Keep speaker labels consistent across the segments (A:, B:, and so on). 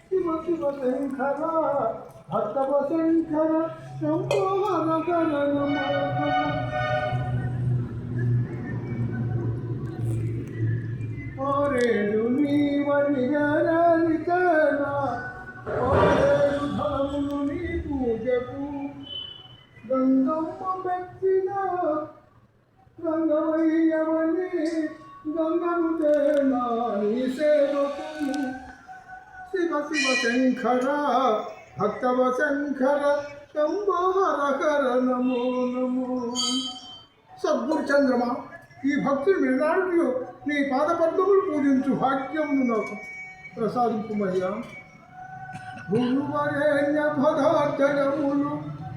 A: శివ శివ శంకర భక్తవ శంకర శంభో హర హర నమో ఓరేడు నీవనిగరలికనా ఓరేడు ధనములు నీ పూజకు గంగమ్మ మెచ్చిన గంగవయ్యవని గంగను తేనా నీ సేవకు శివ శివ శంకర భక్తవ శంకర శంభో హర హర నమో నమో. సద్గురు చంద్రమా, ఈ భక్తులు వినాడు నీ పాదపద్మములు పూజించు భాగ్యమును నాకు ప్రసాదింపుమయ్యా. గురువరేణ్య పదార్థములు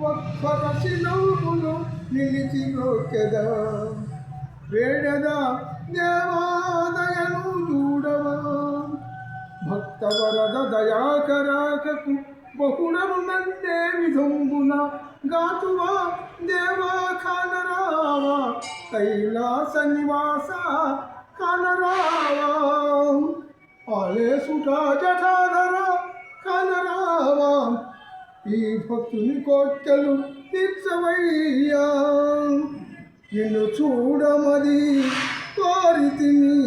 A: ఒక్కరసినములు నిలిచి గోకెద వేడద దేవాదయను చూడవా. భక్తవరద దయాకరాకకు బహుళను నందే విధంబున గాతువా దేవా ఖానరావా కైలాస నివాస ఖానరావా. ఆలేసుట జటాధర ఖానరావా ఈ భక్తుని కోర్కెలు తీర్చవయ్యా. నిన్ను చూడమది కోరితిని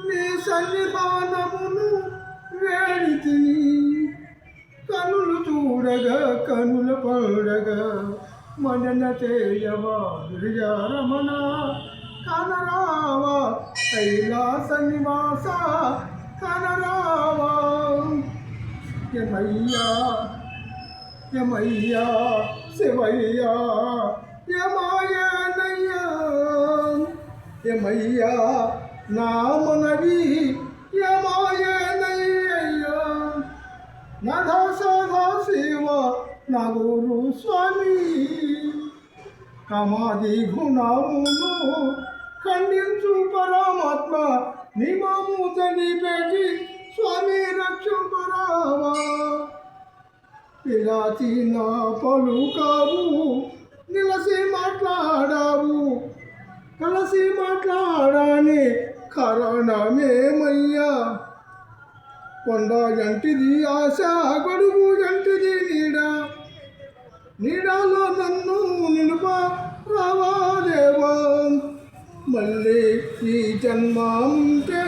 A: నీ సన్నిధానమును వేడితిని. కనులు చూడగా కనుల పడగా మనన చేయవా గిరిజారమణ కనరావా కైలాస నివాస కనరావా. యమయ్యా యమయ్యా శివయ్యా యమాయనయ్యా. యమయ్యా నా మనవి యమాయనయ్యా. నధా సదా శివ నా గురు స్వామి కామాది గుణమును ఖండించు పరమాత్మ నిమము తెలిపేటి స్వామి రక్షంపరావా. పిలాచి నా పలుకావు నిలసి మాట్లాడావు కలిసి మాట్లాడాని కారణమేమయ్యా. కొండ జంటిది ఆశ గడుగు జంటిది నీడ నీడలో నన్ను నిలుప రావా దేవా. మళ్ళీ ఈ జన్మ ఉంటే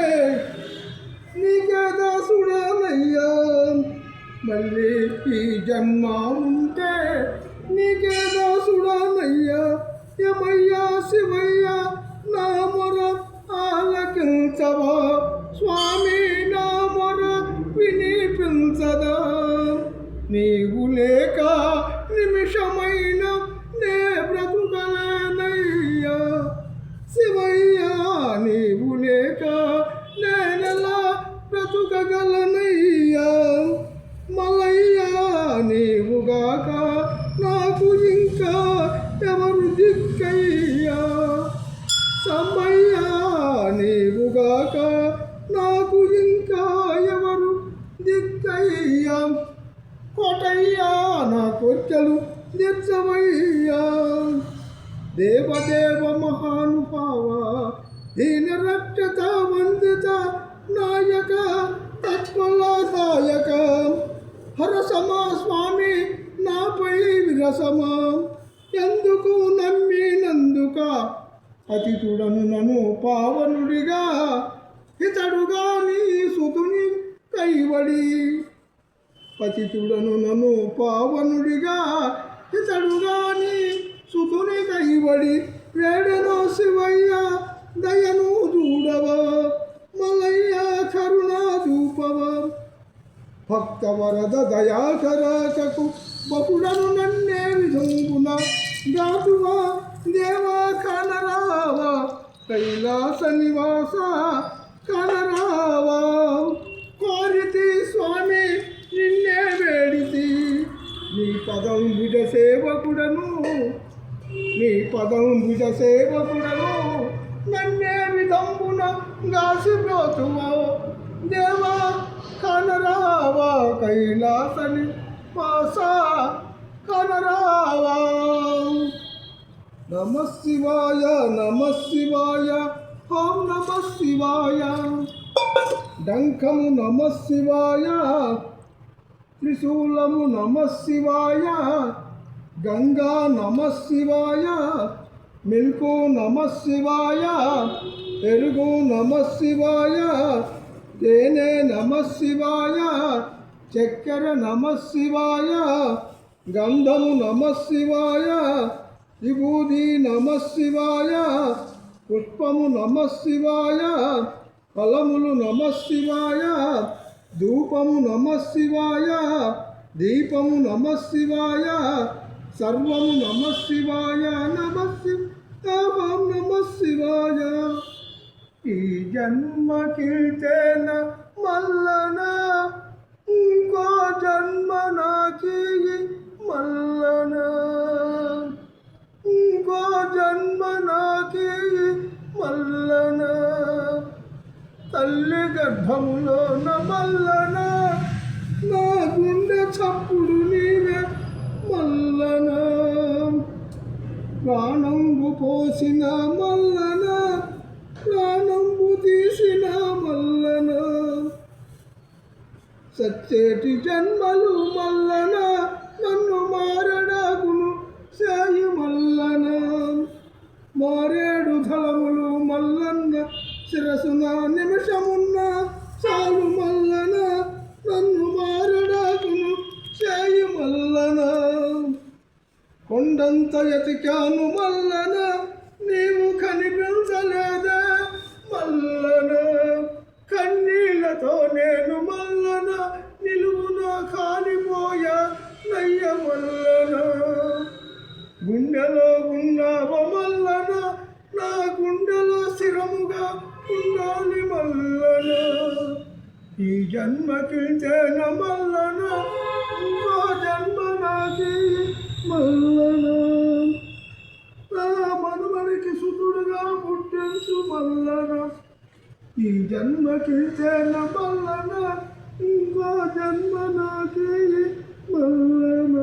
A: నీకే దాసుడనయ్యా. మళ్ళీ ఈ జన్మ ఉంటే నీకే దాసుడనయ్యా. యమయ్యా శివయ్యా నా మొర ఆలకించవా స్వామి నా మొర వినిపించదా. నీవు లేక నిమిషమైన నే బ్రతుకలేనయ్యా. శివయ్యా నీవు లేక నేనెలా బ్రతుకగలనయ్యా. మలయ్యా నీవుగాక నాకు ఇంకా ఎవరు దిక్కయ్యా. సమ్మయ్యా నీవుగాక నాకు ఇంకా ఎవరు దిక్కయ్యా. కోటయ్యా నా కోర్కెలు తీర్చవయ్యా. దేవదేవ మహానుభావ దీన రక్షత వందిత నాయక తత్వలాదాయక హరసమా స్వామి నాపై విరసమా. ఎందుకు నమ్మినందుక అతిథుడను నన్ను పావనుడిగా ఇతడుగా నీ సుతుని కైవడి. పతితుడను నన్ను పావనుడిగా ఇతడుగా నీ సుతుని కైవడి. వేడను శివయ్య దయను చూడవా మలయ్య కరుణ చూపవా. భక్తవరద దయాకరాకకు బహుడను నన్నే విధంగున గాతువా దేవా కనరావా కైలాస నివాస కనరావా. కోరితి స్వామి నిన్నే వేడితి నీ పదం భుజ సేవకుడను నీ పదం భుజ సేవకుడను నన్నే విధంబున గాసిపోతువా దేవా కనరావా కైలాస నివాస కనరావా. నమ శివాయ ఓం నమ శివాయ డంకము నమ శివాయ త్రిశూలము నమ శివాయ గంగా నమ శివాయ మిల్కు నమ శివాయ పెరుగు నమ శివాయ తేనె నమ శివాయ చక్కెర నమ శివాయ గంధము నమ శివాయ విభూది నమ శివాయ పుష్పము నమ శివాయ ఫలములు నమ శివాయ ధూపము నమ శివాయ దీపము నమ శివాయ సర్వము నమ శివాయ నమ శివాయ నమ శివాయ ఈ జన్మకిల్తేన మల్లన ఇంకో జన్మ నాకి మల్లన ఇంకో జన్మ నాకి మల్లన తల్లి గర్భములోన మల్లన నా గుండె చప్పుడు నీవే మల్లన ప్రాణంబు పోసిన మల్లన ప్రాణంబు తీసిన మల్లన సచ్చేటి జన్మలు మల్లన నన్ను మారడాకును సాయి మల్లన మారేడు ధలములు మల్లన్న శిరసున నిమిషమున్న చాలు మల్లన నన్ను మారడాకును సాయి మల్లన కొండంత ఎతికాను మల్లన నీవు కనిపించలేదా మల్లన కన్నీళ్లతో నేను మల్లన నిలువున కాలిపోయా నయ్య మల్లన గుండెలో ఉన్నావ మల్లన నా గుండెలో స్థిరముగా ఉండాలి మల్లన ఈ జన్మకిల్తేన మల్లన ఇంకో జన్మ నాకి మల్లన నా మనుమడికి సుతుడుగా పుట్టించు మల్లన ఈ జన్మకిల్తేన మల్లన ఇంకో జన్మ నాకి మల్లన